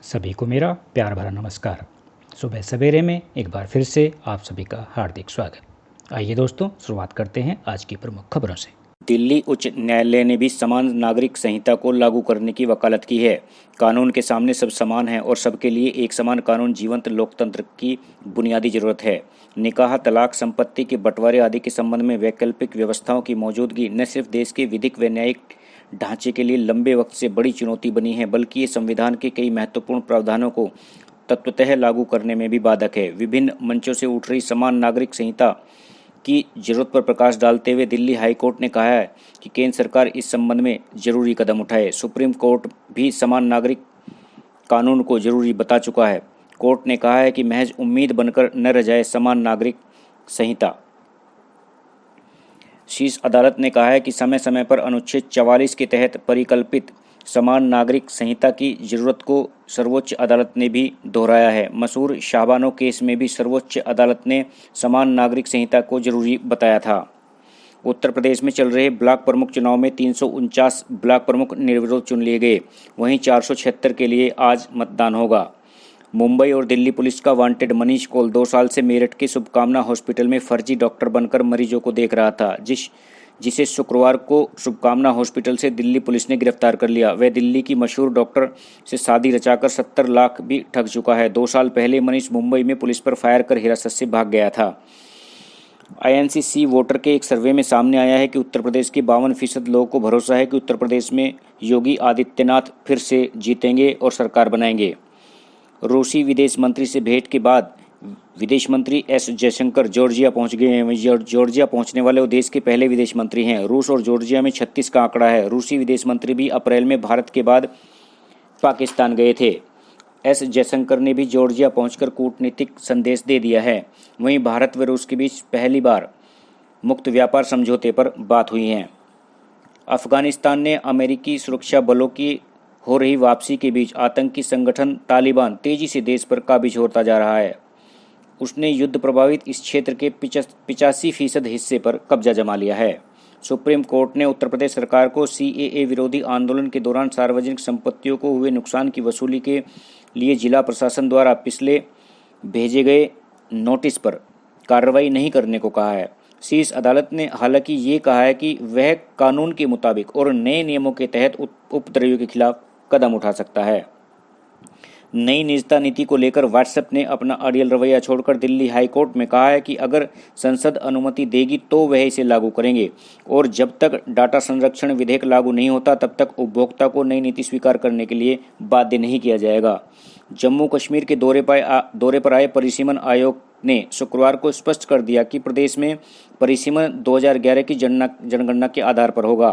सभी को मेरा प्यार भरा नमस्कार। सुबह सवेरे में एक बार फिर से आप सभी का हार्दिक स्वागत। आइए दोस्तों, शुरुआत करते हैं आज की प्रमुख खबरों से। दिल्ली उच्च न्यायालय ने भी समान नागरिक संहिता को लागू करने की वकालत की है। कानून के सामने सब समान हैं और सबके लिए एक समान कानून जीवंत लोकतंत्र की बुनियादी जरूरत है। निकाह, तलाक, संपत्ति के बंटवारे आदि के संबंध में वैकल्पिक व्यवस्थाओं की मौजूदगी न सिर्फ देश के विधिक व न्यायिक ढांचे के लिए लंबे वक्त से बड़ी चुनौती बनी है, बल्कि ये संविधान के कई महत्वपूर्ण प्रावधानों को तत्वतः लागू करने में भी बाधक है। विभिन्न मंचों से उठ रही समान नागरिक संहिता की जरूरत पर प्रकाश डालते हुए दिल्ली हाई कोर्ट ने कहा है कि केंद्र सरकार इस संबंध में जरूरी कदम उठाए। सुप्रीम कोर्ट भी समान नागरिक कानून को जरूरी बता चुका है। कोर्ट ने कहा है कि महज उम्मीद बनकर न रह जाए समान नागरिक संहिता। शीर्ष अदालत ने कहा है कि समय समय पर अनुच्छेद 44 के तहत परिकल्पित समान नागरिक संहिता की जरूरत को सर्वोच्च अदालत ने भी दोहराया है। मशहूर शाहबानो केस में भी सर्वोच्च अदालत ने समान नागरिक संहिता को जरूरी बताया था। उत्तर प्रदेश में चल रहे ब्लॉक प्रमुख चुनाव में 349 ब्लॉक प्रमुख निर्विरोध चुन लिए गए, वहीं 476 के लिए आज मतदान होगा। मुंबई और दिल्ली पुलिस का वांटेड मनीष कौल 2 साल से मेरठ के शुभकामना हॉस्पिटल में फर्जी डॉक्टर बनकर मरीजों को देख रहा था, जिसे शुक्रवार को शुभकामना हॉस्पिटल से दिल्ली पुलिस ने गिरफ्तार कर लिया। वह दिल्ली की मशहूर डॉक्टर से शादी रचाकर 70 लाख भी ठग चुका है। 2 साल पहले मनीष मुंबई में पुलिस पर फायर कर हिरासत से भाग गया था। INC वोटर के एक सर्वे में सामने आया है कि उत्तर प्रदेश के 52% लोगों को भरोसा है कि उत्तर प्रदेश में योगी आदित्यनाथ फिर से जीतेंगे और सरकार बनाएंगे। रूसी विदेश मंत्री से भेंट के बाद विदेश मंत्री एस जयशंकर जॉर्जिया पहुंच गए हैं। जॉर्जिया पहुंचने वाले वो देश के पहले विदेश मंत्री हैं। रूस और जॉर्जिया में 36 का आंकड़ा है। रूसी विदेश मंत्री भी अप्रैल में भारत के बाद पाकिस्तान गए थे। एस जयशंकर ने भी जॉर्जिया पहुंचकर कूटनीतिक संदेश दे दिया है। वहीं भारत व रूस के बीच पहली बार मुक्त व्यापार समझौते पर बात हुई है। अफगानिस्तान ने अमेरिकी सुरक्षा बलों की हो रही वापसी के बीच आतंकी संगठन तालिबान तेजी से देश पर काबिज होता जा रहा है। उसने युद्ध प्रभावित इस क्षेत्र के 85% हिस्से पर कब्जा जमा लिया है। सुप्रीम कोर्ट ने उत्तर प्रदेश सरकार को CAA विरोधी आंदोलन के दौरान सार्वजनिक संपत्तियों को हुए नुकसान की वसूली के लिए जिला प्रशासन द्वारा पिछले भेजे गए नोटिस पर कार्रवाई नहीं करने को कहा है। शीर्ष अदालत ने हालांकि ये कहा है कि वह कानून के मुताबिक और नए नियमों के तहत उपद्रवियों के खिलाफ कदम उठा सकता है। नई निजता नीति को लेकर व्हाट्सएप ने अपना अड़ियल रवैया छोड़कर दिल्ली हाई कोर्ट में कहा है कि अगर संसद अनुमति देगी तो वह इसे लागू करेंगे और जब तक डाटा संरक्षण विधेयक लागू नहीं होता तब तक उपभोक्ता को नई नीति स्वीकार करने के लिए बाध्य नहीं किया जाएगा। जम्मू कश्मीर के दौरे पर आए परिसीमन आयोग ने शुक्रवार को स्पष्ट कर दिया कि प्रदेश में परिसीमन 2011 की जनगणना के आधार पर होगा।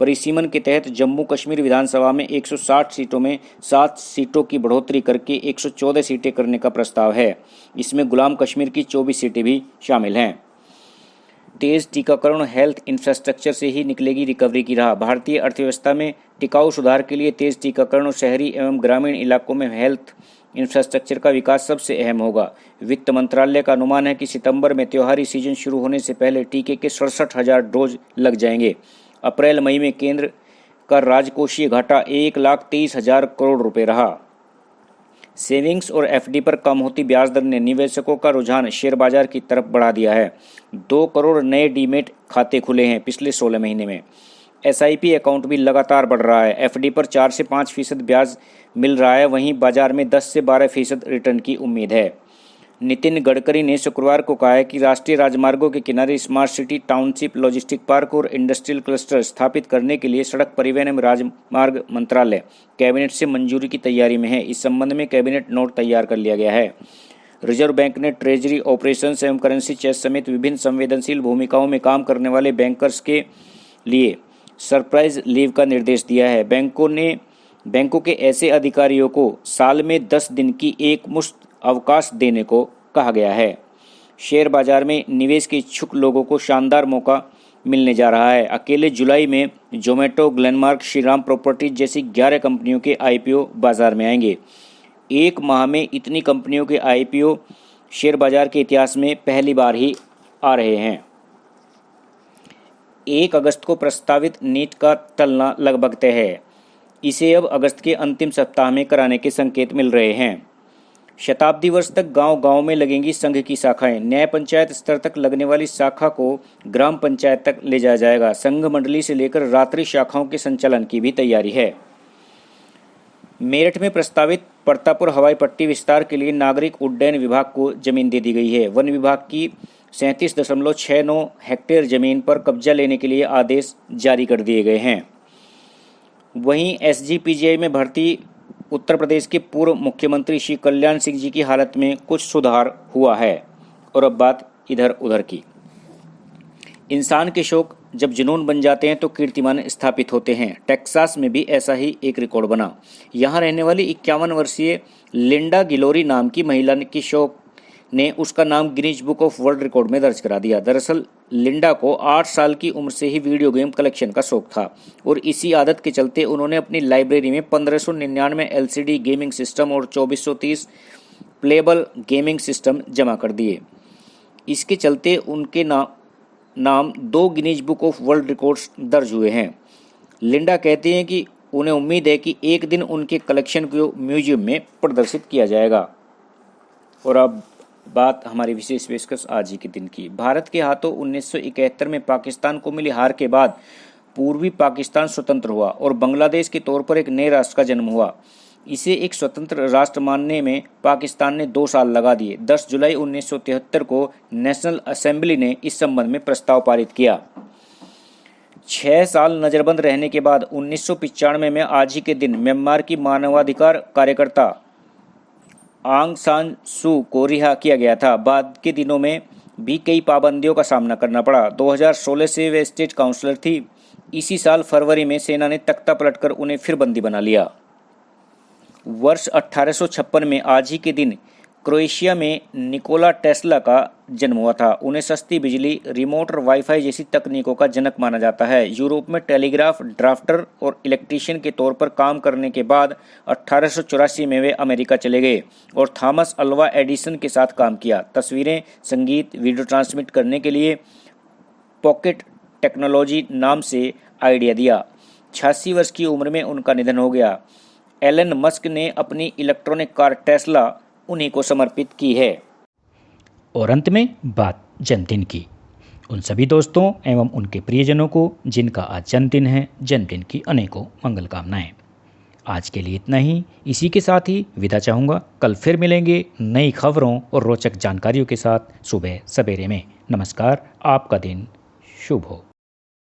परिसीमन के तहत जम्मू कश्मीर विधानसभा में 160 सीटों में 7 सीटों की बढ़ोतरी करके 114 सीटें करने का प्रस्ताव है। इसमें गुलाम कश्मीर की 24 सीटें भी शामिल हैं। तेज टीकाकरण हेल्थ इंफ्रास्ट्रक्चर से ही निकलेगी रिकवरी की राह। भारतीय अर्थव्यवस्था में टिकाऊ सुधार के लिए तेज टीकाकरण और शहरी एवं ग्रामीण इलाकों में हेल्थ इंफ्रास्ट्रक्चर का विकास सबसे अहम होगा। वित्त मंत्रालय का अनुमान है कि सितंबर में त्योहारी सीजन शुरू होने से पहले टीके के 67,000 डोज लग जाएंगे। अप्रैल मई में केंद्र का राजकोषीय घाटा 1,23,000 करोड़ रुपए रहा। सेविंग्स और FD पर कम होती ब्याज दर ने निवेशकों का रुझान शेयर बाजार की तरफ बढ़ा दिया है। 2 करोड़ नए डीमेट खाते खुले हैं पिछले 16 महीने में। SIP अकाउंट भी लगातार बढ़ रहा है। FD पर 4 से 5% ब्याज मिल रहा है, वहीं बाजार में 10 से 12% रिटर्न की उम्मीद है। नितिन गडकरी ने शुक्रवार को कहा है कि राष्ट्रीय राजमार्गों के किनारे smart city, township, logistic park और इंडस्ट्रियल क्लस्टर स्थापित करने के लिए सड़क परिवहन एवं राजमार्ग मंत्रालय कैबिनेट से मंजूरी की तैयारी में है। इस संबंध में कैबिनेट नोट तैयार कर लिया गया है। रिजर्व बैंक ने ट्रेजरी ऑपरेशंस एवं करेंसी चेस समेत विभिन्न संवेदनशील भूमिकाओं में काम करने वाले बैंकर्स के लिए सरप्राइज लीव का निर्देश दिया है। बैंकों के ऐसे अधिकारियों को साल में 10 दिन की एक मुश्त अवकाश देने को कहा गया है। शेयर बाजार में निवेश के इच्छुक लोगों को शानदार मौका मिलने जा रहा है। अकेले जुलाई में जोमेटो, ग्लेनमार्क, श्रीराम प्रॉपर्टीज जैसी 11 कंपनियों के IPO बाजार में आएंगे। एक माह में इतनी कंपनियों के IPO शेयर बाजार के इतिहास में पहली बार ही आ रहे हैं। 1 अगस्त को प्रस्तावित नीट का टलना लगभग तय है। इसे अब अगस्त के अंतिम सप्ताह में कराने के संकेत मिल रहे हैं। शताब्दी वर्ष तक गांव-गांव में लगेंगी संघ की शाखाएं। न्याय पंचायत स्तर तक लगने वाली शाखा को ग्राम पंचायत तक ले जाया जाएगा। संघ मंडली से लेकर रात्रि शाखाओं के संचालन की भी तैयारी है। मेरठ में प्रस्तावित परतापुर हवाई पट्टी विस्तार के लिए नागरिक उड्डयन विभाग को जमीन दे दी गई है। वन विभाग की 37.69 हेक्टेयर जमीन पर कब्जा लेने के लिए आदेश जारी कर दिए गए हैं। वहीं एसजीपीजीआई में भर्ती उत्तर प्रदेश के पूर्व मुख्यमंत्री श्री कल्याण सिंह जी की हालत में कुछ सुधार हुआ है। और अब बात इधर उधर की। इंसान के शौक जब जुनून बन जाते हैं तो कीर्तिमान स्थापित होते हैं। टेक्सास में भी ऐसा ही एक रिकॉर्ड बना। यहाँ रहने वाली 51 वर्षीय लिंडा गिलोरी नाम की महिला की शौक ने उसका नाम Guinness book of world record में दर्ज करा दिया। दरअसल लिंडा को 8 साल की उम्र से ही वीडियो गेम कलेक्शन का शौक था और इसी आदत के चलते उन्होंने अपनी लाइब्रेरी में 1599 एलसीडी गेमिंग सिस्टम और 2430 प्लेबल गेमिंग सिस्टम जमा कर दिए। इसके चलते उनके नाम 2 Guinness book of world records दर्ज हुए हैं। लिंडा कहती हैं कि उन्हें उम्मीद है कि एक दिन उनके कलेक्शन को म्यूजियम में प्रदर्शित किया जाएगा। और अब बात हमारी विशेष पेशकश आज ही के दिन की। भारत के हाथों 1971 में पाकिस्तान को मिली हार के बाद पूर्वी पाकिस्तान स्वतंत्र हुआ और बांग्लादेश के तौर पर एक नए राष्ट्र का जन्म हुआ। इसे एक स्वतंत्र राष्ट्र मानने में पाकिस्तान ने 2 साल लगा दिए। 10 जुलाई 1973 को नेशनल असेंबली ने इस संबंध में प्रस्ताव पारित किया। 6 साल नजरबंद रहने के बाद 1995 में आज ही के दिन म्यांमार की मानवाधिकार कार्यकर्ता आंग सान सू को रिहा किया गया था। बाद के दिनों में भी कई पाबंदियों का सामना करना पड़ा। 2016 से वे स्टेट काउंसलर थी। इसी साल फरवरी में सेना ने तख्ता पलटकर उन्हें फिर बंदी बना लिया। वर्ष 1856 में आज ही के दिन क्रोएशिया में निकोला टेस्ला का जन्म हुआ था। उन्हें सस्ती बिजली, रिमोट और वाईफाई जैसी तकनीकों का जनक माना जाता है। यूरोप में टेलीग्राफ, ड्राफ्टर और इलेक्ट्रीशियन के तौर पर काम करने के बाद 1884 में वे अमेरिका चले गए और थॉमस अल्वा एडिसन के साथ काम किया। तस्वीरें, संगीत, वीडियो ट्रांसमिट करने के लिए पॉकेट टेक्नोलॉजी नाम से आइडिया दिया। 86 वर्ष की उम्र में उनका निधन हो गया। एलन मस्क ने अपनी इलेक्ट्रॉनिक कार टेस्ला उन्हीं को समर्पित की है। और अंत में बात जन्मदिन की। उन सभी दोस्तों एवं उनके प्रियजनों को जिनका आज जन्मदिन है, जन्मदिन की अनेकों मंगल कामनाएं। आज के लिए इतना ही। इसी के साथ ही विदा चाहूँगा। कल फिर मिलेंगे नई खबरों और रोचक जानकारियों के साथ सुबह सवेरे में। नमस्कार। आपका दिन शुभ हो।